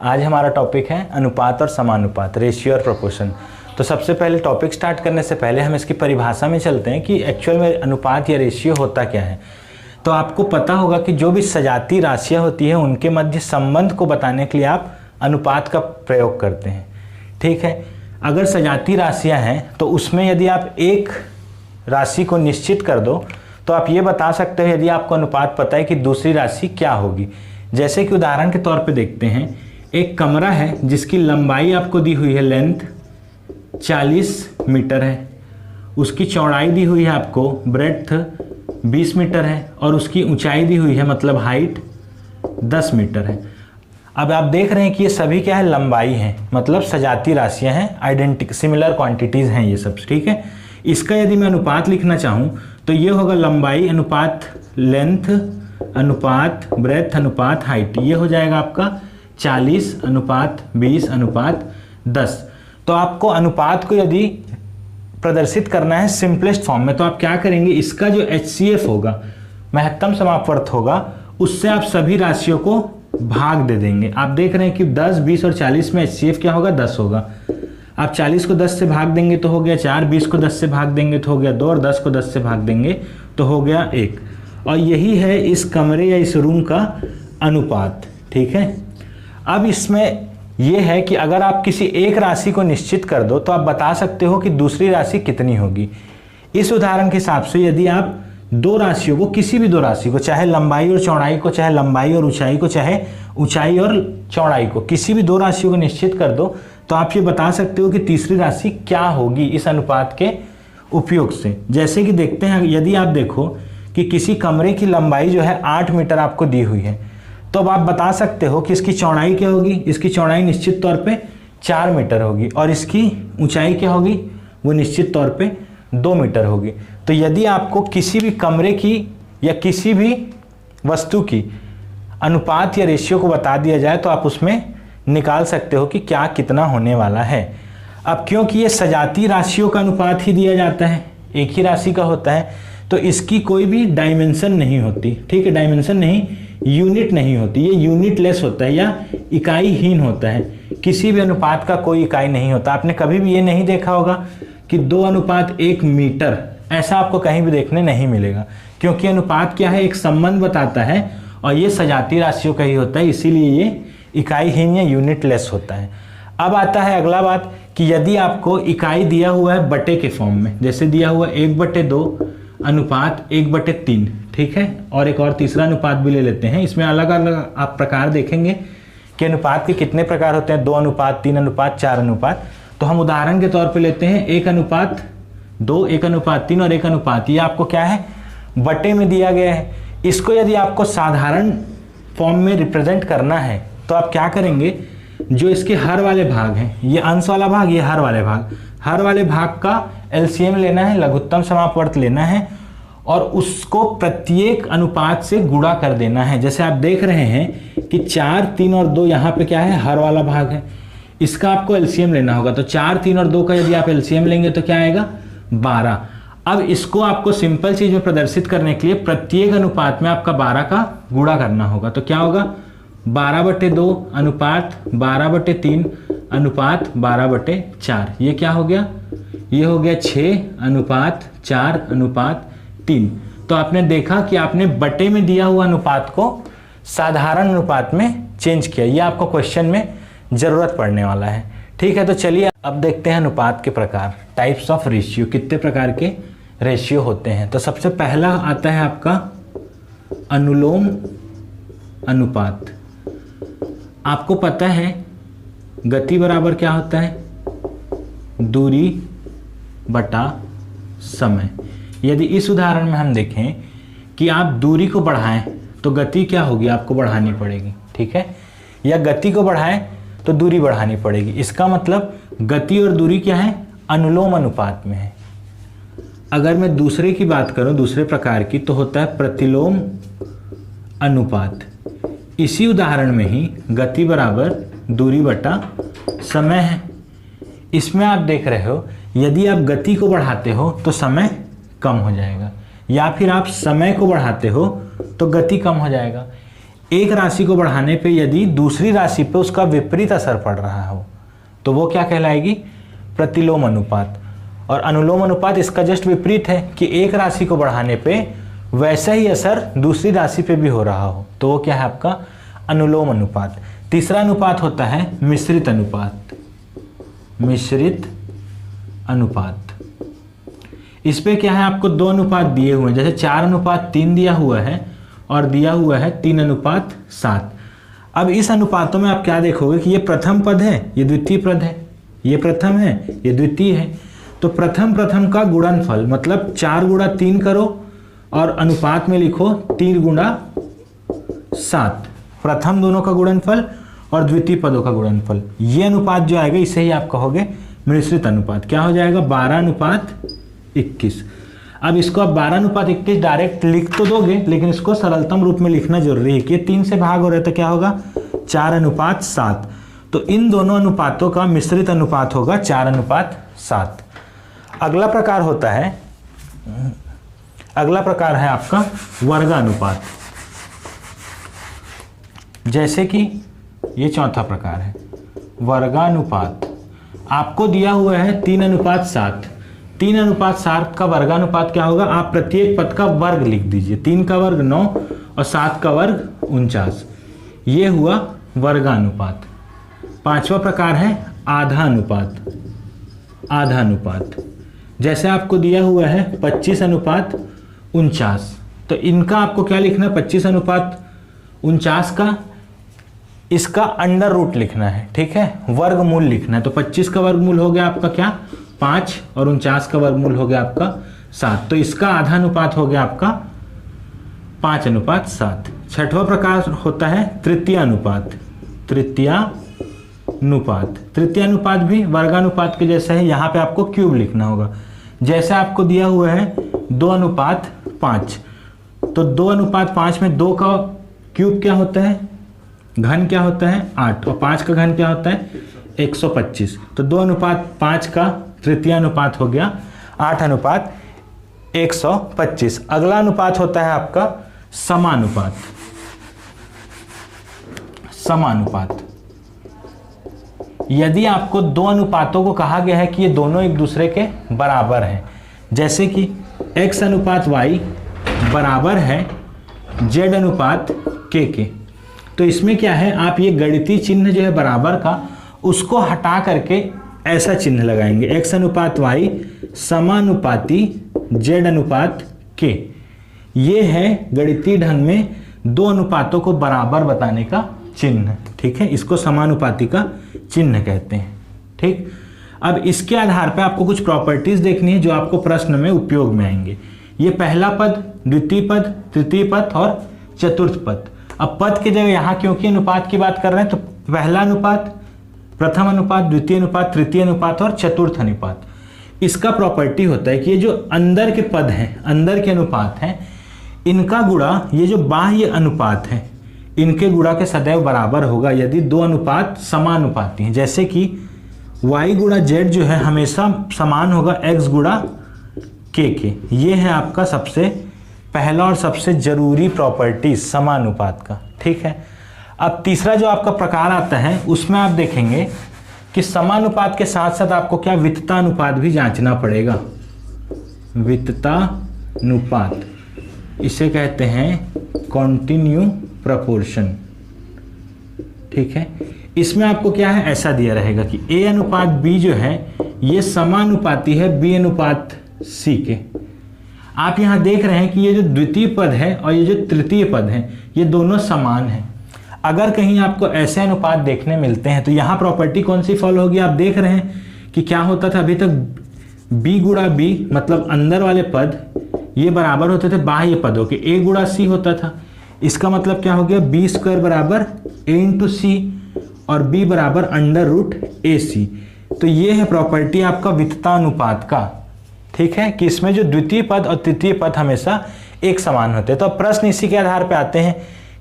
आज हमारा टॉपिक है अनुपात और समानुपात, रेशियो और प्रोपोर्शन। तो सबसे पहले टॉपिक स्टार्ट करने से पहले हम इसकी परिभाषा में चलते हैं कि एक्चुअल में अनुपात या रेशियो होता क्या है। तो आपको पता होगा कि जो भी सजातीय राशियाँ होती हैं उनके मध्य संबंध को बताने के लिए आप अनुपात का प्रयोग करते हैं। ठीक है, अगर सजातीय राशियाँ हैं तो उसमें यदि आप एक राशि को निश्चित कर दो तो आप ये बता सकते हो यदि आपको अनुपात पता है कि दूसरी राशि क्या होगी। जैसे कि उदाहरण के तौर पे देखते हैं, एक कमरा है जिसकी लंबाई आपको दी हुई है, लेंथ 40 मीटर है, उसकी चौड़ाई दी हुई है आपको, ब्रेड्थ 20 मीटर है और उसकी ऊंचाई दी हुई है, मतलब हाइट 10 मीटर है। अब आप देख रहे हैं कि ये सभी क्या है, लंबाई हैं, मतलब सजातीय राशियां हैं, आइडेंटिक सिमिलर क्वांटिटीज़ हैं ये सब। ठीक है, इसका यदि मैं अनुपात लिखना चाहूँ तो ये होगा लंबाई अनुपात लेंथ अनुपात ब्रेथ अनुपात हाइट, ये हो जाएगा आपका 40 अनुपात 20 अनुपात 10। तो आपको अनुपात को यदि प्रदर्शित करना है सिंपलेस्ट फॉर्म में तो आप क्या करेंगे, इसका जो HCF होगा, महत्तम समापवर्त होगा, उससे आप सभी राशियों को भाग दे देंगे। आप देख रहे हैं कि 10 20 और 40 में HCF क्या होगा, 10 होगा। आप 40 को 10 से भाग देंगे तो हो गया 4, 20 को 10 से भाग देंगे तो हो गया 2 और 10 को 10 से भाग देंगे तो हो गया 1। और यही है इस कमरे या इस रूम का अनुपात। ठीक है, अब इसमें यह है कि अगर आप किसी एक राशि को निश्चित कर दो तो आप बता सकते हो कि दूसरी राशि कितनी होगी। इस उदाहरण के हिसाब से यदि आप दो राशियों को, किसी भी दो राशि को, चाहे लंबाई और चौड़ाई को, चाहे लंबाई और ऊंचाई को, चाहे ऊंचाई और चौड़ाई को, किसी भी दो राशियों को निश्चित कर दो तो आप ये बता सकते हो कि तीसरी राशि क्या होगी इस अनुपात के उपयोग से। जैसे कि देखते हैं, यदि आप देखो कि किसी कमरे की लंबाई जो है 8 मीटर आपको दी हुई है तो अब आप बता सकते हो कि इसकी चौड़ाई क्या होगी। इसकी चौड़ाई निश्चित तौर पे 4 मीटर होगी और इसकी ऊंचाई क्या होगी, वो निश्चित तौर पे 2 मीटर होगी। तो यदि आपको किसी भी कमरे की या किसी भी वस्तु की अनुपात या रेशियो को बता दिया जाए तो आप उसमें निकाल सकते हो कि क्या कितना होने वाला है। अब क्योंकि ये सजातीय राशियों का अनुपात ही दिया जाता है, एक ही राशि का होता है, तो इसकी कोई भी डायमेंशन नहीं होती। ठीक है, डायमेंशन नहीं, यूनिट नहीं होती, ये यूनिट लेस होता है या इकाईहीन होता है। किसी भी अनुपात का कोई इकाई नहीं होता। आपने कभी भी ये नहीं देखा होगा कि 2:1 मीटर, ऐसा आपको कहीं भी देखने नहीं मिलेगा, क्योंकि अनुपात क्या है, एक संबंध बताता है और ये सजातीय राशियों का ही होता है, इसीलिए ये इकाईहीन या यूनिट लेस होता है। अब आता है अगला बात कि यदि आपको इकाई दिया हुआ है बटे के फॉर्म में, जैसे दिया हुआ 1/2 अनुपात 1/3, ठीक है, और एक और तीसरा अनुपात भी ले लेते हैं। इसमें अलग अलग आप प्रकार देखेंगे कि अनुपात के कितने प्रकार होते हैं, 2 अनुपात 3 अनुपात 4 अनुपात। तो हम उदाहरण के तौर पे लेते हैं 1:2 1:3 और 1:। ये आपको क्या है, बटे में दिया गया है। इसको यदि आपको साधारण फॉर्म में रिप्रेजेंट करना है तो आप क्या करेंगे, जो इसके हर वाले भाग हैं, ये अंश वाला भाग, ये हर वाले भाग का LCM लेना है, लघुत्तम समापवर्त लेना है और उसको प्रत्येक अनुपात से गुणा कर देना है। जैसे आप देख रहे हैं कि 4 3 और 2 यहाँ पे क्या है, हर वाला भाग है, इसका आपको LCM लेना होगा। तो 4 3 और 2 का यदि आप LCM लेंगे तो क्या आएगा, 12। अब इसको आपको सिंपल चीज में प्रदर्शित करने के लिए प्रत्येक अनुपात में आपका 12 का गुणा करना होगा। तो क्या होगा, 12/2 अनुपात 12/3 अनुपात 12/4। ये क्या हो गया, ये हो गया 6 अनुपात 4 अनुपात 3। तो आपने देखा कि आपने बटे में दिया हुआ अनुपात को साधारण अनुपात में चेंज किया। ये आपको क्वेश्चन में जरूरत पड़ने वाला है। ठीक है, तो चलिए अब देखते हैं अनुपात के प्रकार, टाइप्स ऑफ रेशियो, कितने प्रकार के रेशियो होते हैं। तो सबसे पहला आता है आपका अनुलोम अनुपात। आपको पता है गति बराबर क्या होता है, दूरी बटा समय। यदि इस उदाहरण में हम देखें कि आप दूरी को बढ़ाएं तो गति क्या होगी, आपको बढ़ानी पड़ेगी। ठीक है, या गति को बढ़ाएं तो दूरी बढ़ानी पड़ेगी। इसका मतलब गति और दूरी क्या है, अनुलोम अनुपात में है। अगर मैं दूसरे की बात करूं, दूसरे प्रकार की, तो होता है प्रतिलोम अनुपात। इसी उदाहरण में ही गति बराबर दूरी बटा समय है। इसमें आप देख रहे हो यदि आप गति को बढ़ाते हो तो समय कम हो जाएगा, या फिर आप समय को बढ़ाते हो तो गति कम हो जाएगा। एक राशि को बढ़ाने पे यदि दूसरी राशि पे उसका विपरीत असर पड़ रहा हो तो वो क्या कहलाएगी, प्रतिलोम अनुपात। और अनुलोम अनुपात इसका जस्ट विपरीत है कि एक राशि को बढ़ाने पे वैसा ही असर दूसरी राशि पे भी हो रहा हो, तो वो क्या है आपका अनुलोम अनुपात। तीसरा अनुपात होता है मिश्रित अनुपात। मिश्रित अनुपात, इस पे क्या है, आपको 2 अनुपात दिए हुए हैं, जैसे 4:3 दिया हुआ है और दिया हुआ है 3:7। अब इस अनुपातों में आप क्या देखोगे कि ये प्रथम पद है, ये द्वितीय पद है, ये प्रथम है, ये द्वितीय है। तो प्रथम का गुणनफल मतलब 4 गुणा 3 करो और अनुपात में लिखो 3 गुणा 7, प्रथम दोनों का गुणनफल और द्वितीय पदों का गुणनफल। ये अनुपात जो आएगा इसे ही आप कहोगे मिश्रित अनुपात। क्या हो जाएगा 12:21। अब इसको आप 12:21 डायरेक्ट लिख तो दोगे, लेकिन इसको सरलतम रूप में लिखना जरूरी है कि 3 से भाग हो रहा है तो क्या होगा 4:7। तो इन दोनों अनुपातों का मिश्रित अनुपात होगा 4:7। अगला प्रकार होता है, अगला प्रकार है आपका वर्गानुपात। जैसे कि ये चौथा प्रकार है वर्गानुपात। आपको दिया हुआ है 3:7। 3:7 का वर्गानुपात क्या होगा, आप प्रत्येक पद का वर्ग लिख दीजिए। 3 का वर्ग 9 और 7 का वर्ग 49। ये हुआ वर्गानुपात। पांचवा प्रकार है आधा अनुपात। आधा अनुपात, जैसे आपको दिया हुआ है 25:49, तो इनका आपको क्या लिखना है 25:49 का इसका अंडर रूट लिखना है, ठीक है, वर्गमूल लिखना है। तो 25 का वर्गमूल हो गया आपका क्या 5 और 49 का वर्गमूल हो गया आपका 7। तो इसका आधा अनुपात हो गया आपका 5:7। छठवां प्रकार होता है तृतीय अनुपात। तृतीय अनुपात भी वर्गानुपात के जैसा है, यहाँ पे आपको क्यूब लिखना होगा। जैसे आपको दिया हुआ है 2:5, तो 2:5 में 2 का क्यूब क्या होता है, घन क्या होता है 8, और 5 का घन क्या होता है 125। तो 2:5 का तृतीय अनुपात हो गया 8:125। अगला अनुपात होता है आपका समानुपात। समानुपात, यदि आपको 2 अनुपातों को कहा गया है कि ये दोनों एक दूसरे के बराबर हैं, जैसे कि x/y बराबर है z/k के, तो इसमें क्या है आप ये गणितीय चिन्ह जो है बराबर का उसको हटा करके ऐसा चिन्ह लगाएंगे x/y समानुपाती z/k। ये है गणितीय ढंग में 2 अनुपातों को बराबर बताने का चिन्ह, ठीक है, इसको समानुपाती का चिन्ह कहते हैं, ठीक। अब इसके आधार पर आपको कुछ प्रॉपर्टीज देखनी है जो आपको प्रश्न में उपयोग में आएंगे। ये पहला पद, द्वितीय पद, तृतीय पद और चतुर्थ पद। अब पद की जगह यहाँ क्योंकि अनुपात की बात कर रहे हैं तो पहला अनुपात, प्रथम अनुपात, द्वितीय अनुपात, तृतीय अनुपात और चतुर्थ अनुपात। इसका प्रॉपर्टी होता है कि ये जो अंदर के पद हैं, अंदर के अनुपात हैं, इनका गुणा ये जो बाह्य अनुपात है इनके गुणा के सदैव बराबर होगा यदि 2 अनुपात समानुपाती हैं। जैसे कि y गुणा z जो है हमेशा समान होगा x गुणा k के। ये है आपका सबसे पहला और सबसे जरूरी प्रॉपर्टी समानुपात का, ठीक है। अब तीसरा जो आपका प्रकार आता है उसमें आप देखेंगे कि समानुपात के साथ साथ आपको क्या वितता अनुपात भी जांचना पड़ेगा। वितता अनुपात, इसे कहते हैं कॉन्टिन्यू प्रोपोर्शन, ठीक है। इसमें आपको क्या है ऐसा दिया रहेगा कि a/b जो है ये समानुपाती है b/c के। आप यहाँ देख रहे हैं कि ये जो द्वितीय पद है और ये जो तृतीय पद है ये दोनों समान हैं। अगर कहीं आपको ऐसे अनुपात देखने मिलते हैं तो यहाँ प्रॉपर्टी कौन सी फॉलो होगी, आप देख रहे हैं कि क्या होता था अभी तक b गुणा b मतलब अंदर वाले पद ये बराबर होते थे बाह्य पदों के, a गुणा c होता था। इसका मतलब क्या हो गया b² बराबर a इंटू c और b बराबर √ac। तो ये है प्रॉपर्टी आपका वितता अनुपात का, ठीक है, कि इसमें जो द्वितीय पद और तृतीय पद हमेशा एक समान होते हैं। तो अब प्रश्न इसी के आधार पर आते हैं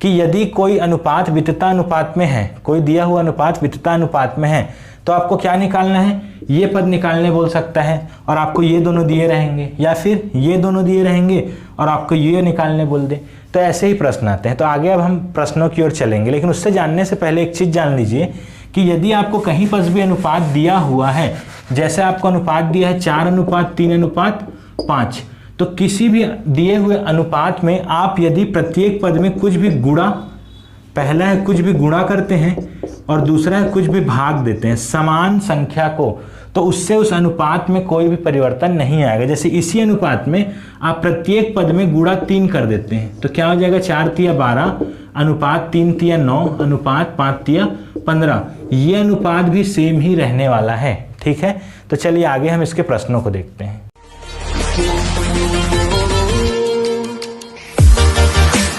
कि यदि कोई अनुपात वितता अनुपात में है, कोई दिया हुआ अनुपात वितता अनुपात में है, तो आपको क्या निकालना है, ये पद निकालने बोल सकता है और आपको ये दोनों दिए रहेंगे, या फिर ये दोनों दिए रहेंगे और आपको ये निकालने बोल दे। तो ऐसे ही प्रश्न आते हैं। तो आगे अब हम प्रश्नों की ओर चलेंगे, लेकिन उससे जानने से पहले एक चीज़ जान लीजिए कि यदि आपको कहीं पर भी अनुपात दिया हुआ है, जैसे आपको अनुपात दिया है 4:3:5, तो किसी भी दिए हुए अनुपात में आप यदि प्रत्येक पद में कुछ भी गुणा, पहला है कुछ भी गुणा करते हैं और दूसरा है कुछ भी भाग देते हैं समान संख्या को, तो उससे उस अनुपात में कोई भी परिवर्तन नहीं आएगा। जैसे इसी अनुपात में आप प्रत्येक पद में गुणा 3 कर देते हैं तो क्या हो जाएगा, 4×3=12, अनुपात 3×9, अनुपात 5×15। ये अनुपात भी सेम ही रहने वाला है। ठीक है, तो चलिए आगे हम इसके प्रश्नों को देखते हैं।